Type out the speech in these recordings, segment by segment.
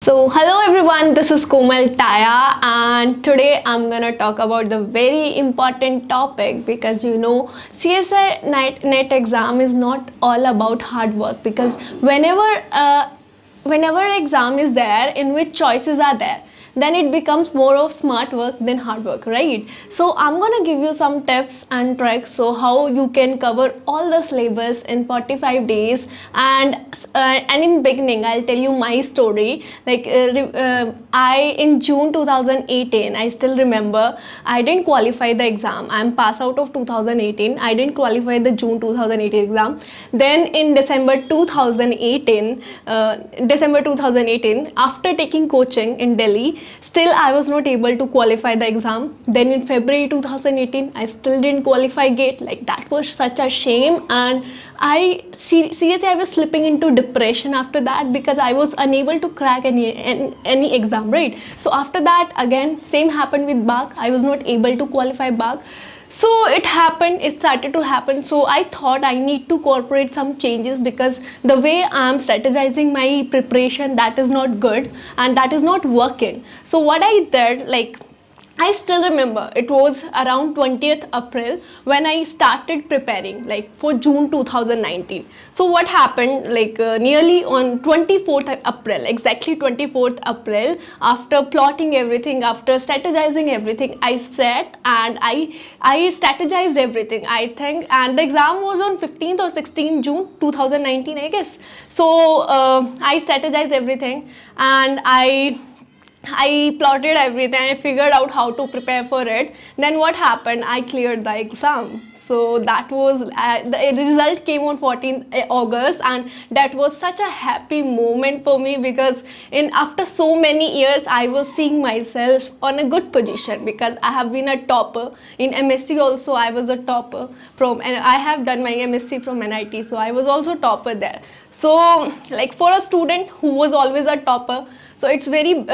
Hello everyone, this is Komal Taya, and today I'm gonna talk about the very important topic because CSI net exam is not all about hard work, because whenever exam is there in which choices are there, then it becomes more of smart work than hard work, right? So I'm gonna give you some tips and tricks so how you can cover all the syllabus in 45 days. And in beginning I'll tell you my story. I in June 2018, I still remember, I didn't qualify the exam. I'm pass out of 2018. I didn't qualify the June 2018 exam. Then in December 2018, after taking coaching in Delhi, still I was not able to qualify the exam. Then in February 2018, I still didn't qualify GATE. Like, that was such a shame, and seriously I was slipping into depression after that because I was unable to crack any exam, right? So after that, again same happened with BAC. I was not able to qualify BAC. So it started to happen. So I thought I need to incorporate some changes because the way I'm strategizing my preparation, that is not good and that is not working. So what I did, I still remember it was around 20th April when I started preparing for June 2019. So what happened, nearly on 24th April, exactly 24th April, after plotting everything, after strategizing everything, I sat and I strategized everything, I think, and the exam was on 15th or 16th June 2019, I guess. So I strategized everything and I plotted everything. I figured out how to prepare for it. Then what happened? I cleared the exam. So that was the result came on 14th August, and that was such a happy moment for me because after so many years I was seeing myself on a good position because I have been a topper in MSc. Also I was a topper and I have done my MSc from NIT, so I was also topper there. So for a student who was always a topper, so it's very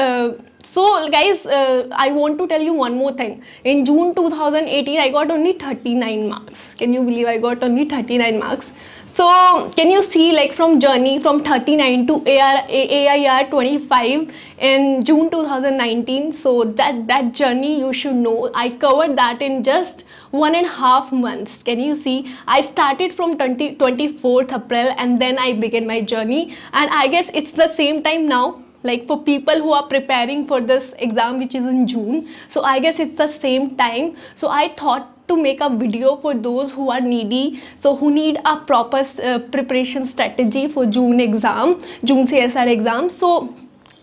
so guys, I want to tell you one more thing. In June 2018, I got only 39 marks. Can you believe I got only 39 marks? So can you see, from journey from 39 to AIR 25 in June 2019. So that journey, you should know, I covered that in just 1.5 months. Can you see? I started from 24th April and then I began my journey, and I guess it's the same time now. For people who are preparing for this exam, which is in June, so I guess it's the same time. So I thought to make a video for those who are needy, so who need a proper preparation strategy for June CSR exam. So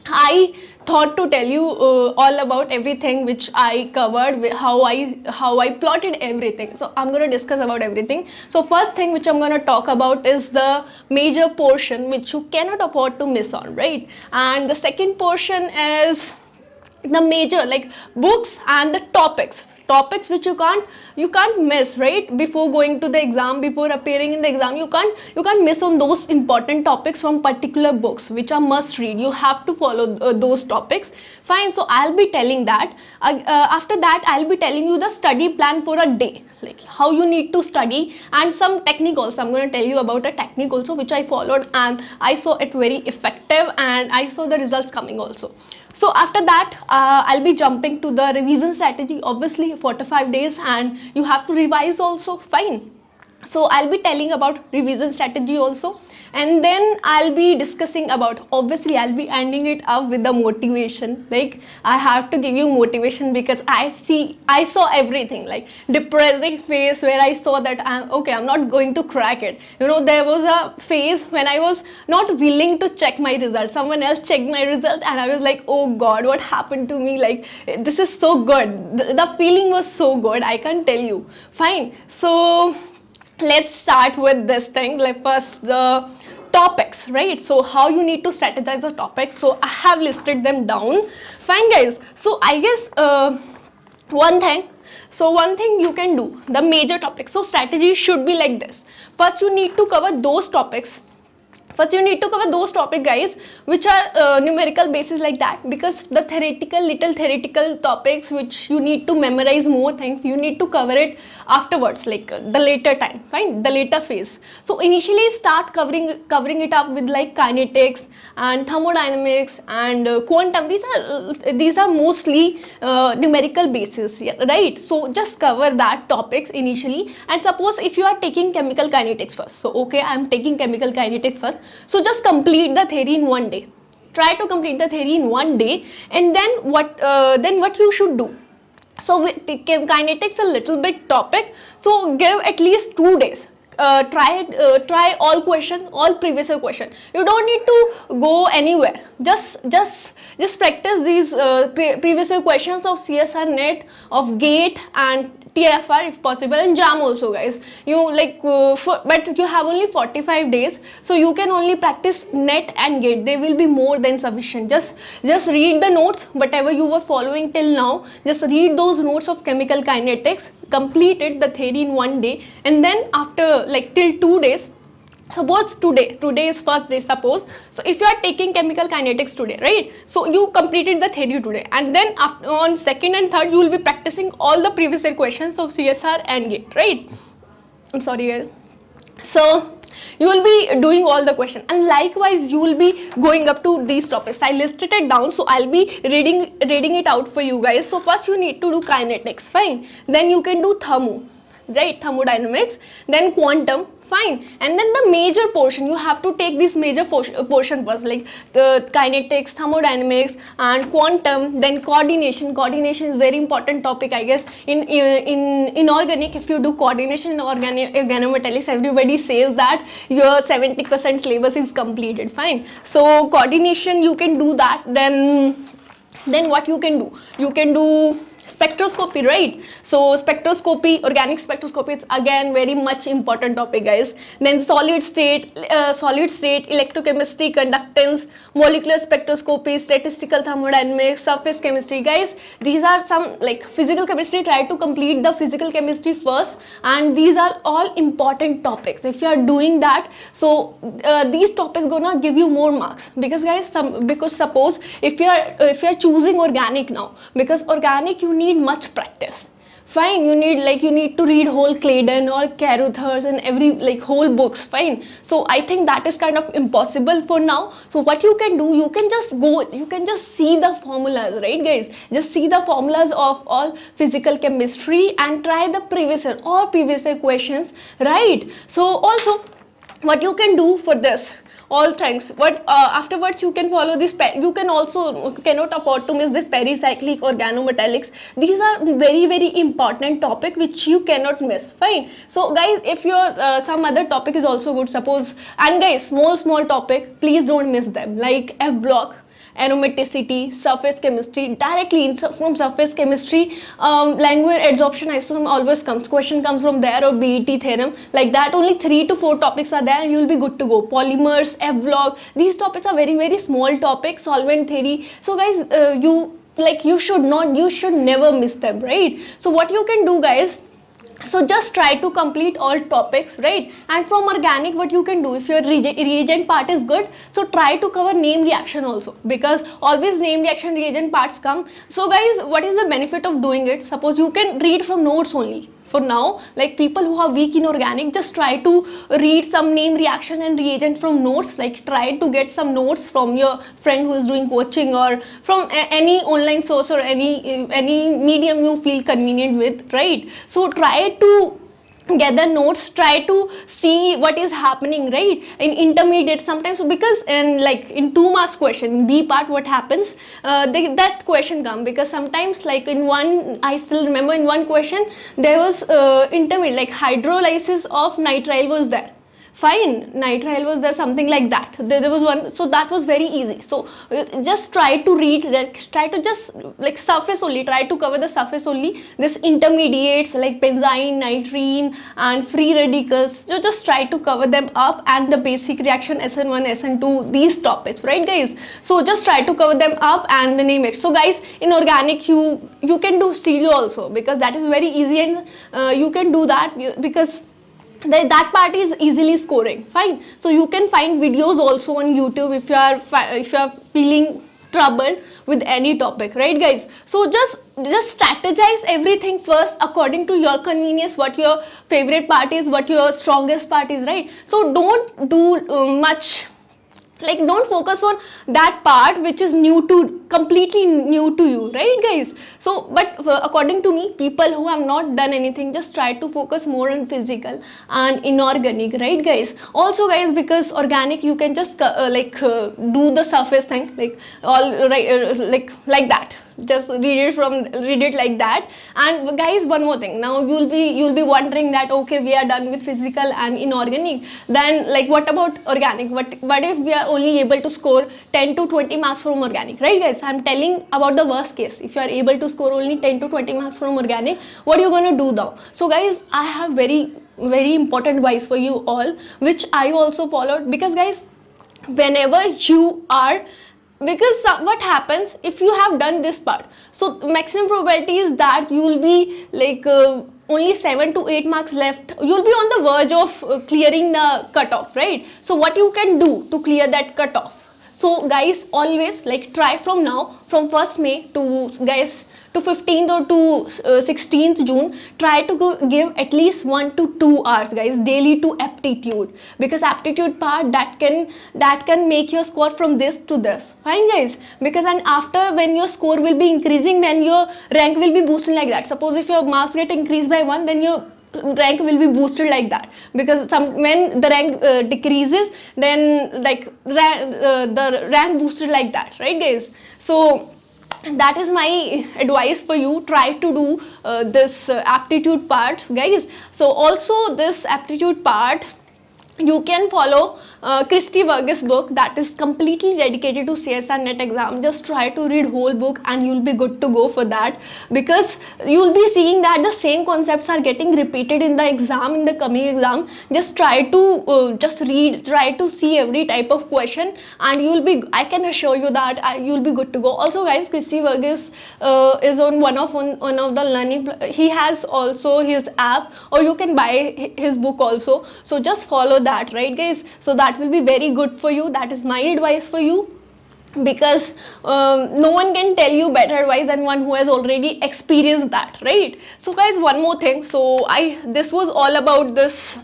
I thought to tell you all about everything which I covered, how I plotted everything. So I'm going to discuss about everything. So first thing which I'm going to talk about is the major portion which you cannot afford to miss on, right? And the second portion is the major, books and the topics which you can't miss, right? Before going to the exam, before appearing in the exam, you can't miss on those important topics from particular books which are must read. You have to follow those topics. Fine. So I'll be telling that. After that, I'll be telling you the study plan for a day, how you need to study, and some technique also. I'm going to tell you about a technique also which I followed and I saw it very effective and I saw the results coming also. So after that, I'll be jumping to the revision strategy. Obviously 45 days and you have to revise also. Fine. So I'll be telling about revision strategy also, and then I'll be discussing about, obviously I'll be ending it up with the motivation. I have to give you motivation because I saw everything, depressing phase where I saw that I'm not going to crack it. There was a phase when I was not willing to check my results. Someone else checked my result and I was like, oh God, what happened to me? This is so good. The feeling was so good, I can't tell you. Fine. So let's start with this thing. First, the topics, right? So how you need to strategize the topics. So I have listed them down. Fine guys. So I guess one thing you can do, the major topics. So strategy should be like this. First, you need to cover those topics First, you need to cover those topics, guys, which are numerical basis like that, because the little theoretical topics which you need to memorize more things, you need to cover it afterwards, like the later time, fine, the later phase. So initially start covering it up with like kinetics and thermodynamics and quantum. These are mostly numerical basis, yeah, right? So just cover that topics initially. And suppose if you are taking chemical kinetics first, so okay, I am taking chemical kinetics first. So just complete the theory in one day. Try to complete the theory in one day, and then what you should do. So with kinetics a little bit topic, so give at least 2 days. Try all previous year question. You don't need to go anywhere. Just practice these previous year questions of CSR net, of GATE and TFR if possible, and JAM also, guys. You but you have only 45 days, so you can only practice net and GATE. They will be more than sufficient. Just read the notes, whatever you were following till now. Just read those notes of chemical kinetics, completed the theory in one day, and then after till 2 days. Suppose today is first day, suppose. So if you are taking chemical kinetics today, right? So you completed the theory today, and then after, on second and third, you will be practicing all the previous year questions of CSR and GATE, right? I'm sorry, guys. So you will be doing all the questions, and likewise you will be going up to these topics. I listed it down, so I'll be reading it out for you guys. So first you need to do kinetics, fine. Then you can do thermodynamics, then quantum, fine. And then the major portion, you have to take this major portion first, like the kinetics, thermodynamics and quantum. Then coordination is very important topic, I guess. In organic, if you do coordination in organometallics, everybody says that your 70% syllabus is completed, fine. So coordination, you can do that. Then what you can do? You can do spectroscopy, right? So spectroscopy, organic spectroscopy, it's again very much important topic, guys. Then solid state, electrochemistry, conductance, molecular spectroscopy, statistical thermodynamics, surface chemistry, guys. These are some like physical chemistry. Try to complete the physical chemistry first, and these are all important topics. If you are doing that, so these topics gonna give you more marks, because guys, because suppose if you are choosing organic now, because organic you need much practice, fine. You need to read whole Claydon or Caruthers and every whole books, fine. So I think that is kind of impossible for now. So what you can do, you can just see the formulas, right, guys? Just see the formulas of all physical chemistry and try the previous year questions, right? So also what you can do for this all things, what afterwards you can follow this. You can also cannot afford to miss this pericyclic organometallics. These are very, very important topic which you cannot miss, fine. So guys, if your some other topic is also good, suppose, and guys, small topic, please don't miss them, like F block, aromaticity, surface chemistry. Directly from surface chemistry, Langmuir adsorption isotherm always question comes from there, or BET theorem, like that. Only 3 to 4 topics are there and you will be good to go. Polymers, F block, these topics are very, very small topics. Solvent theory. So guys, you should never miss them, right? So what you can do, guys, so just try to complete all topics, right? And from organic, what you can do, if your reagent part is good, so try to cover name reaction also, because always name reaction reagent parts come. So guys, what is the benefit of doing it? Suppose you can read from notes only. For now, like people who are weak in organic, just try to read some name reaction and reagent from notes. Like try to get some notes from your friend who is doing coaching, or from any online source, or any medium you feel convenient with, right? So try to get the notes, try to see what is happening, right, in intermediate sometimes, because in 2 marks question, B part, what happens, that question come, because sometimes in one, I still remember in one question there was intermediate, like hydrolysis of nitrile was there. Fine, nitrile was there, something like that. There was one, so that was very easy. So just try to read that, try to just surface only, try to cover the surface only, this intermediates like benzene, nitrene and free radicals. So just try to cover them up, and the basic reaction SN1, SN2, these topics, right, guys? So just try to cover them up and the name it. So guys, in organic you can do stereo also, because that is very easy, and you can do that because that part is easily scoring. Fine. So you can find videos also on YouTube if you are feeling troubled with any topic, right guys? So just strategize everything first according to your convenience, what your favorite part is, what your strongest part is, right? So don't do much, like don't focus on that part which is completely new to you, right guys? So but according to me, people who have not done anything, just try to focus more on physical and inorganic, right guys? Also guys, because organic you can just do the surface thing, like all right, like that, just read it like that. And guys, one more thing, now you'll be wondering that okay, we are done with physical and inorganic, then like what about organic? What if we are only able to score 10 to 20 marks from organic, right guys? I'm telling about the worst case. If you are able to score only 10 to 20 marks from organic, what are you going to do now? So guys, I have very important advice for you all, which I also followed. Because guys, whenever you are, because what happens if you have done this part, so maximum probability is that you will be like only 7 to 8 marks left, you'll be on the verge of clearing the cutoff, right? So what you can do to clear that cutoff? So guys, always like try from now, from 1st May to guys to 15th or to 16th June, try to give at least 1 to 2 hours guys daily to aptitude, because aptitude part that can make your score from this to this. Fine guys, because and after when your score will be increasing, then your rank will be boosting like that. Suppose if your marks get increased by 1, then your rank will be boosted like that, because when the rank decreases, then like the rank boosted like that, right guys? So that is my advice for you. Try to do this aptitude part guys. So also this aptitude part, you can follow Christy Verghese book that is completely dedicated to CSIR NET exam. Just try to read whole book and you'll be good to go for that, because you'll be seeing that the same concepts are getting repeated in the exam, in the coming exam. Just try to just read, try to see every type of question, and you'll be, I can assure you that you'll be good to go. Also guys, Christy Verghese is on one of the learning, he has also his app, or you can buy his book also. So just follow that, right guys? So that will be very good for you. That is my advice for you, because no one can tell you better advice than one who has already experienced that, right? So guys, one more thing. So this was all about this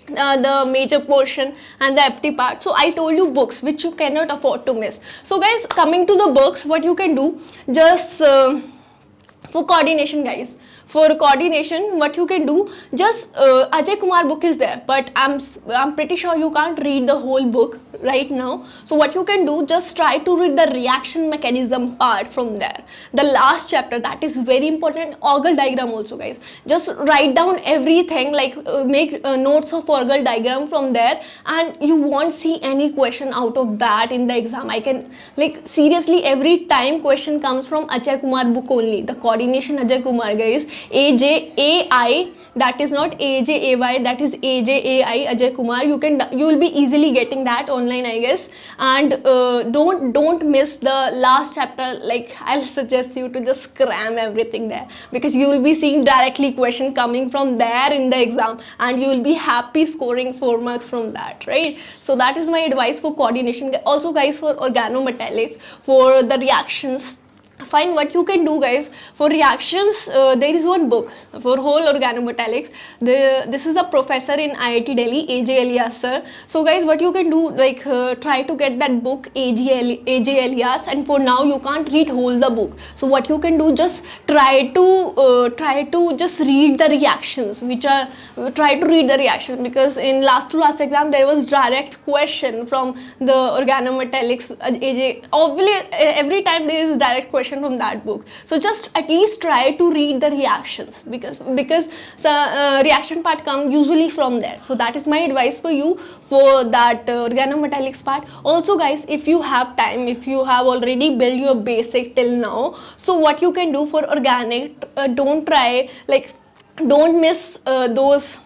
the major portion and the empty part. So I told you books which you cannot afford to miss. So guys, coming to the books, what you can do, just for coordination guys, for coordination, what you can do, just Ajay Kumar book is there, but I'm pretty sure you can't read the whole book right now. So what you can do, just try to read the reaction mechanism part from there, the last chapter. That is very important. Orgel diagram also guys, just write down everything, like make notes of Orgel diagram from there, and you won't see any question out of that in the exam. I can, like, seriously, every time question comes from Ajay Kumar book only, the coordination Ajay Kumar guys, AJAI, that is not AJAY, that is AJAI, Ajay Kumar. You will be easily getting that online, I guess. And don't miss the last chapter. Like, I'll suggest you to just cram everything there, because you will be seeing directly question coming from there in the exam, and you will be happy scoring 4 marks from that, right? So that is my advice for coordination. Also guys, for organometallics, for the reactions, fine, what you can do guys, for reactions, there is one book for whole organometallics. This is a professor in IIT Delhi, AJ Elias sir. So guys, what you can do, like try to get that book, AJ Elias, and for now you can't read whole the book. So what you can do, just try to just read the reactions, which are, try to read the reaction, because in last to last exam there was direct question from the organometallics AJ. Obviously every time there is direct question from that book. So just at least try to read the reactions, because the reaction part come usually from there. So that is my advice for you for that organometallics part. Also guys, if you have time, if you have already built your basic till now, so what you can do for organic, don't miss those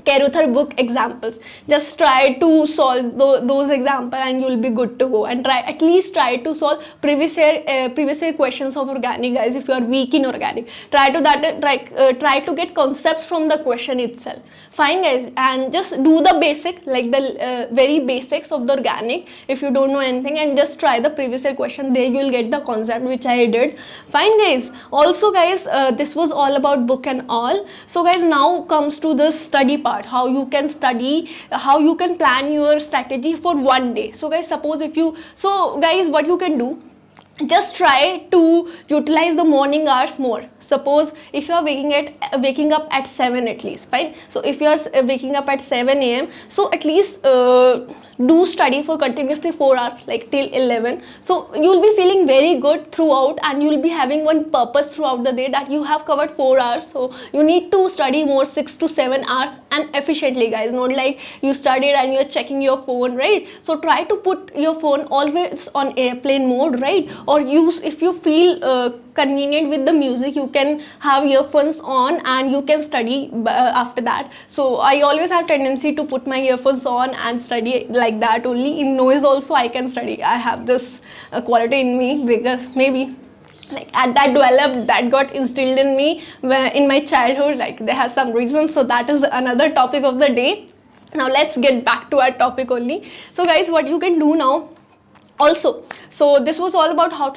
Karuther book examples. Just try to solve those examples and you'll be good to go. And at least try to solve previous year questions of organic, guys. If you are weak in organic, try to get concepts from the question itself. Fine, guys, and just do the basic, like the very basics of the organic if you don't know anything, and just try the previous year question. There you will get the concept, which I did. Fine, guys. Also, guys, this was all about book and all. So guys, now comes to the study part, how you can study, how you can plan your strategy for one day. So guys, suppose if you, so guys, what you can do, just try to utilize the morning hours more. Suppose if you are waking up at 7 at least, fine. So if you are waking up at 7 a.m, so at least do study for continuously 4 hours, like till 11. So you will be feeling very good throughout, and you will be having one purpose throughout the day, that you have covered 4 hours. So you need to study more 6 to 7 hours and efficiently, guys. Not like you studied and you are checking your phone, right? So try to put your phone always on airplane mode, right? Or use, if you feel convenient with the music, you can have earphones on and you can study after that. So I always have tendency to put my earphones on and study like that only. In noise also I can study. I have this quality in me, because maybe like that got instilled in me in my childhood. Like there has some reasons. So that is another topic of the day. Now let's get back to our topic only. So guys, what you can do now also, so this was all about how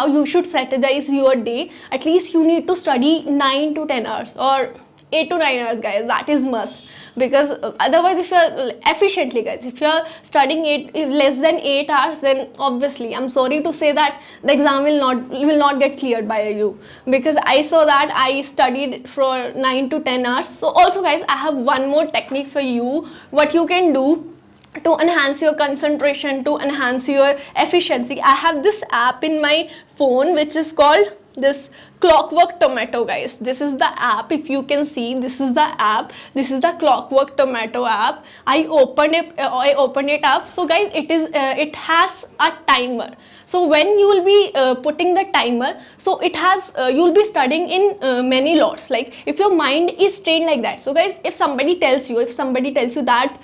you should strategize your day. At least you need to study 9 to 10 hours or 8 to 9 hours, guys. That is must, because otherwise, if you are efficiently, guys, if you are studying less than 8 hours, then obviously I'm sorry to say that the exam will not get cleared by you, because I saw that I studied for 9 to 10 hours. So also, guys, I have one more technique for you, what you can do to enhance your concentration, to enhance your efficiency. I have this app in my phone which is called this Clockwork Tomato, guys. This is the app. If you can see, this is the app. This is the Clockwork Tomato app. I open it up. So guys, it has a timer. So when you will be putting the timer, so it has you will be studying in many lots. Like if your mind is trained like that. So guys, if somebody tells you that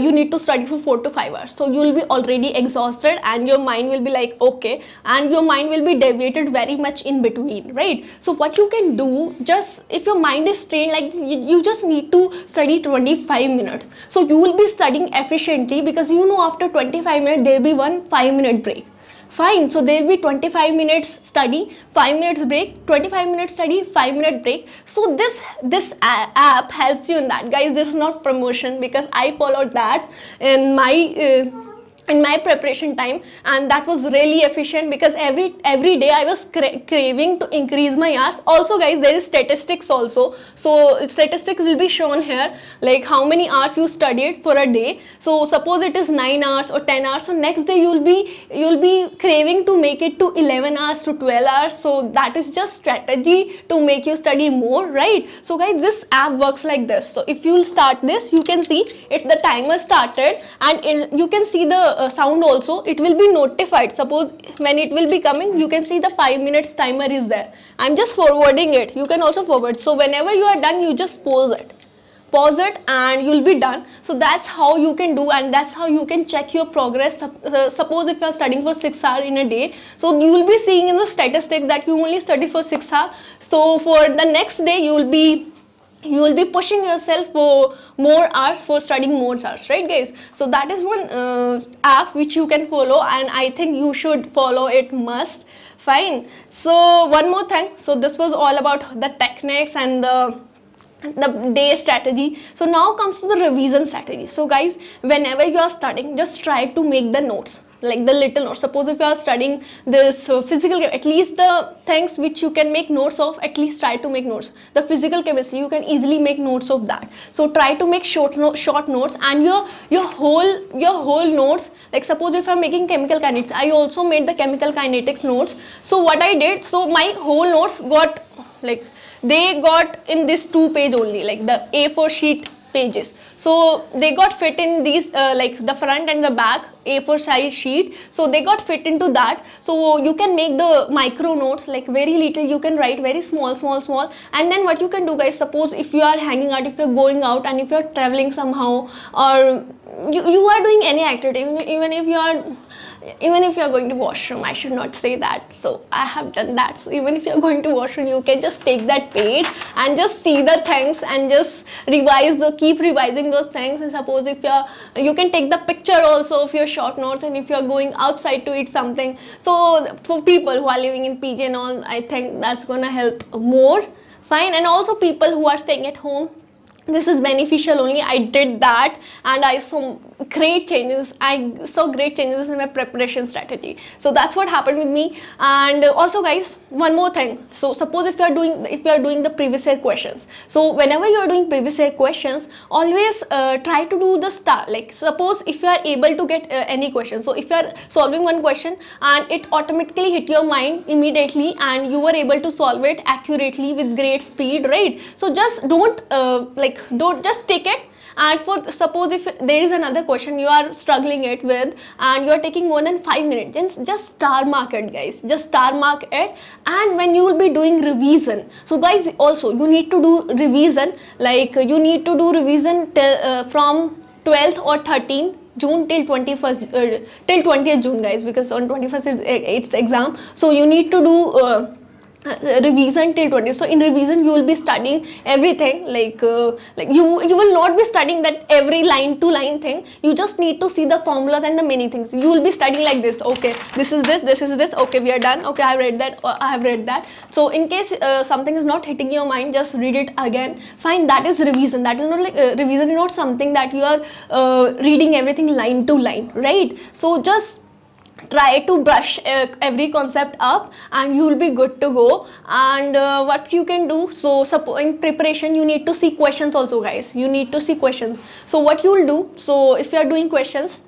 you need to study for 4 to 5 hours, so you will be already exhausted and your mind will be like okay, and your mind will be deviated very much in between, right? So what you can do, just if your mind is trained, like you just need to study 25 minutes. So you will be studying efficiently, because you know after 25 minutes there will be one 5-minute break. Fine, so there will be 25 minutes study, 5 minutes break, 25 minutes study, 5-minute break. So this app helps you in that, guys. This is not promotion, because I followed that in my preparation time, and that was really efficient, because every day I was craving to increase my hours. Also, guys, there is statistics also. So statistics will be shown here, like how many hours you studied for a day. So suppose it is 9 hours or 10 hours, so next day you'll be craving to make it to 11 hours to 12 hours. So that is just strategy to make you study more, right? So guys, this app works like this. So if you'll start this, you can see if the timer started, and you can see the sound also. It will be notified. Suppose when it will be coming, you can see the 5 minutes timer is there. I'm just forwarding it. You can also forward. So whenever you are done, you just pause it and you'll be done. So that's how you can do, and that's how you can check your progress. Suppose if you are studying for 6 hours in a day, so you will be seeing in the statistics that you only study for 6 hours. So for the next day, you will be pushing yourself for more hours, for studying more hours, right, guys? So that is one app which you can follow, and I think you should follow it must. Fine. So one more thing. So this was all about the techniques and the day strategy. So now comes to the revision strategy. So guys, whenever you are studying, just try to make the notes, like the little notes. Suppose if you are studying this physical, at least the things which you can make notes of, at least try to make notes. The physical chemistry, you can easily make notes of that. So try to make short notes, and your whole notes. Like suppose if I'm making chemical kinetics, I also made the chemical kinetics notes. So what I did, so my whole notes got, like they got in this 2 page only, like the A4 sheet pages. So they got fit in these like the front and the back A4 size sheet, so they got fit into that. So you can make the micro notes, like very little, you can write very small, and then what you can do, guys, suppose if you are hanging out, if you're going out, and if you're traveling somehow, or you are doing any activity, even if you are going to washroom, I should not say that, so I have done that. So even if you're going to washroom, you can just take that page and just see the things and just keep revising those things. And suppose if you can take the picture also of your short notes, and if you're going outside to eat something. So for people who are living in PG and all, I think that's gonna help more. Fine. And also people who are staying at home, this is beneficial only. I did that and I saw great changes. I saw great changes in my preparation strategy. So that's what happened with me. And also, guys, one more thing. So suppose if you are doing the previous year questions, so whenever you are doing previous year questions, always try to do the start. Like suppose if you are able to get any question, so if you are solving one question and it automatically hit your mind immediately and you were able to solve it accurately with great speed, right? So just don't just take it. And for suppose if there is another question you are struggling it with and you are taking more than 5 minutes, then just star mark it, guys. Just star mark it. And when you will be doing revision, so guys, also you need to do revision, like you need to do revision from 12th or 13th June till 21st till 20th June, guys, because on 21st it's exam. So you need to do revision till 20. So in revision you will be studying everything, like you will not be studying that every line to line thing. You just need to see the formulas and the many things. You will be studying like this. Okay, this is this. Okay, we are done. Okay, I have read that. So in case something is not hitting your mind, just read it again. Fine, that is revision. That is not like revision is not something that you are reading everything line to line, right? So just try to brush every concept up and you will be good to go. And what you can do, so suppose in preparation you need to see questions also, guys. You need to see questions. So what you will do, so if you are doing questions,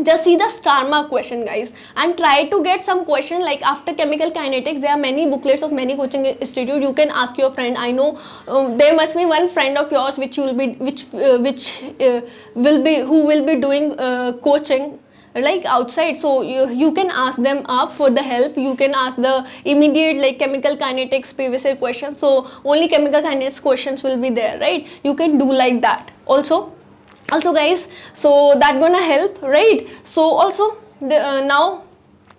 just see the star mark question, guys, and try to get some question. Like after chemical kinetics, there are many booklets of many coaching institute. You can ask your friend. I know there must be one friend of yours which will be who will be doing coaching like outside. So you can ask them up for the help. You can ask the immediate like chemical kinetics previous year questions. So only chemical kinetics questions will be there, right? You can do like that also guys. So that gonna help, right? So also now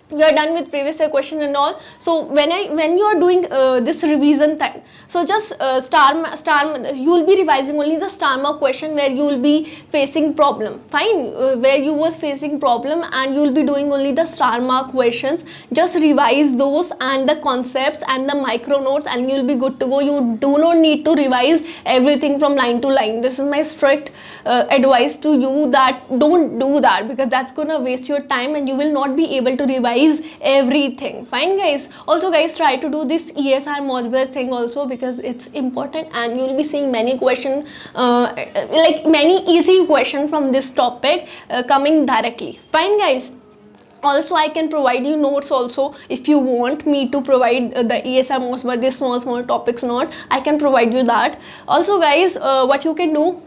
you are done with previous year question and all. So when you are doing this revision thing, so just you will be revising only the star mark question where you will be facing problem. Fine, where you was facing problem, and you will be doing only the star mark questions. Just revise those and the concepts and the micro notes and you will be good to go. You do not need to revise everything from line to line. This is my strict advice to you, that don't do that, because that's gonna waste your time and you will not be able to revise everything. Fine, guys. Also, guys, try to do this ESR Mosber thing also, because it's important and you will be seeing many questions, like many easy questions from this topic coming directly. Fine, guys. Also, I can provide you notes also if you want me to provide the ESR Mosber, this small topics note. I can provide you that. Also, guys, what you can do,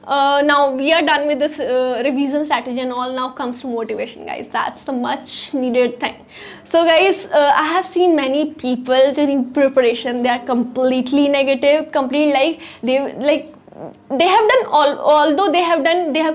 now we are done with this revision strategy and all. Now comes to motivation, guys. That's the much needed thing. So guys, I have seen many people during preparation, they are completely negative, completely they have done although they have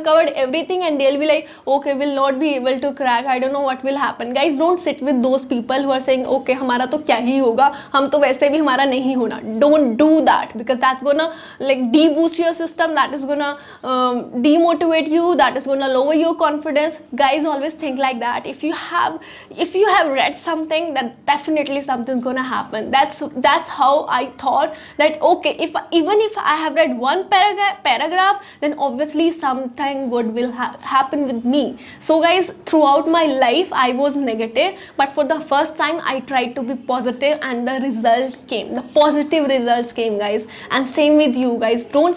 covered everything, and they'll be like, okay, will not be able to crack, I don't know what will happen. Guys, don't sit with those people who are saying, okay, हमारा तो क्या ही होगा, हम तो वैसे भी हमारा नहीं होना. Don't do that, because that's gonna like de-boost your system, that is gonna demotivate you, that is gonna lower your confidence. Guys, always think like that. If you have read something, then definitely something's gonna happen. That's how I thought, that okay, even if I have read one paragraph, then obviously something good will happen with me. So guys, throughout my life I was negative, but for the first time I tried to be positive, and the results came, the positive results came, guys. And same with you guys. Don't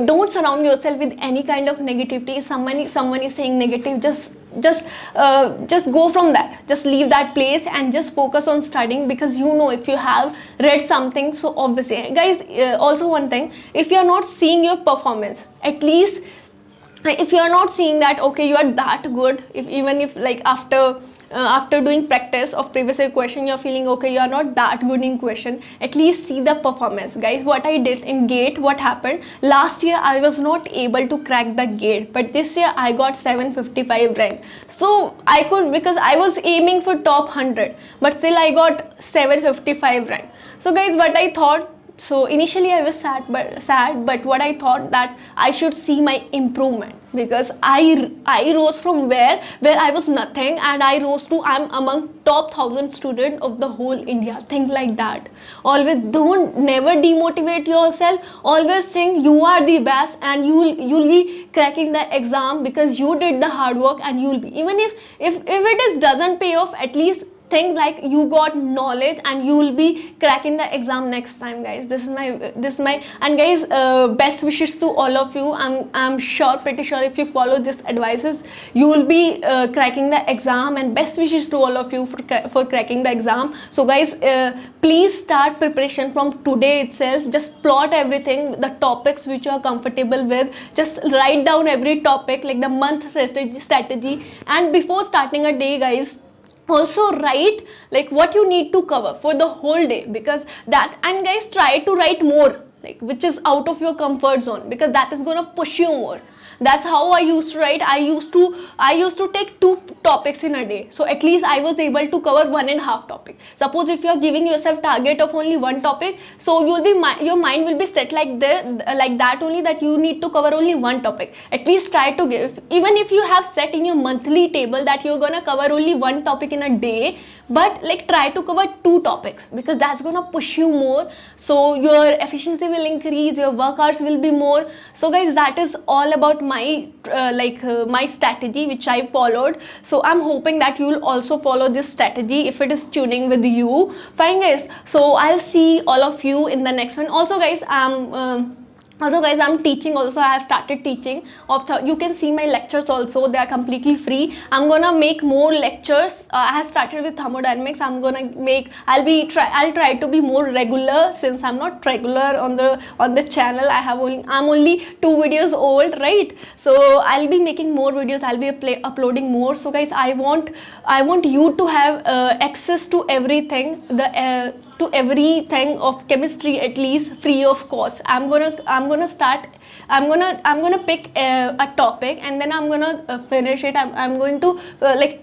don't surround yourself with any kind of negativity. Someone is saying negative, just just go from there, just leave that place and just focus on studying, because you know if you have read something, so obviously guys, also one thing, if you are not seeing your performance, at least if you are not seeing that okay you are that good, if even if like after doing practice of previous year question you're feeling okay you are not that good in question, at least see the performance. Guys, what I did in GATE, what happened last year, I was not able to crack the GATE, but this year I got 755 rank. So I could, because I was aiming for top 100, but still I got 755 rank. So guys, what I thought, so initially I was sad, but what I thought that I should see my improvement, because I rose from where I was nothing, and I rose to I'm among top 1000 student of the whole India. Think like that. Always never demotivate yourself. Always think you are the best, and you'll be cracking the exam because you did the hard work, and you'll be, even if it is doesn't pay off, at least think like you got knowledge and you will be cracking the exam next time. Guys, this is my and guys, best wishes to all of you. I'm pretty sure if you follow this advices, you will be cracking the exam, and best wishes to all of you for cracking the exam. So guys, please start preparation from today itself. Just plot everything, the topics which you are comfortable with, just write down every topic, like the month strategy, and before starting a day, guys, also write like what you need to cover for the whole day, because that, and guys, try to write more, like which is out of your comfort zone, because that is gonna push you more. That's how I used to write. I used to take 2 topics in a day, so at least I was able to cover 1.5 topic. Suppose if you are giving yourself target of only 1 topic, so your mind will be set like that only, that you need to cover only 1 topic. At least try to give, even if you have set in your monthly table that you're gonna cover only 1 topic in a day, but like try to cover 2 topics, because that's gonna push you more, so your efficiency will increase, your work hours will be more. So guys, that is all about my my strategy which I followed. So I'm hoping that you will also follow this strategy if it is tuning with you. Fine guys, so I'll see all of you in the next one. Also guys, I'm teaching also. I have started teaching you can see my lectures also, they are completely free. I'm gonna make more lectures. I have started with thermodynamics. I'll try to be more regular, since I'm not regular on the channel. I'm only 2 videos old, right? So I'll be making more videos, I'll be uploading more. So guys, I want you to have access to everything, to everything of chemistry, at least free of cost. I'm gonna pick a topic, and then I'm gonna finish it. I'm going to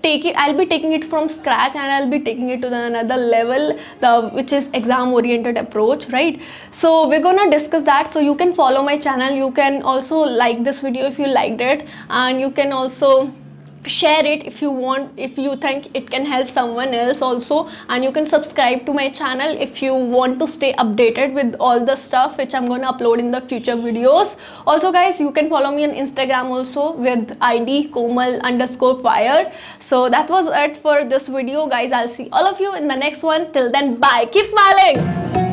take it. I'll be taking it from scratch, and I'll be taking it to another level, which is exam oriented approach, right? So we're gonna discuss that. So you can follow my channel. You can also like this video if you liked it, and you can also share it if you want, if you think it can help someone else also, and you can subscribe to my channel if you want to stay updated with all the stuff which I'm going to upload in the future videos. Also guys, you can follow me on Instagram also with ID Komal_fire. So that was it for this video guys. I'll see all of you in the next one. Till then, bye, keep smiling.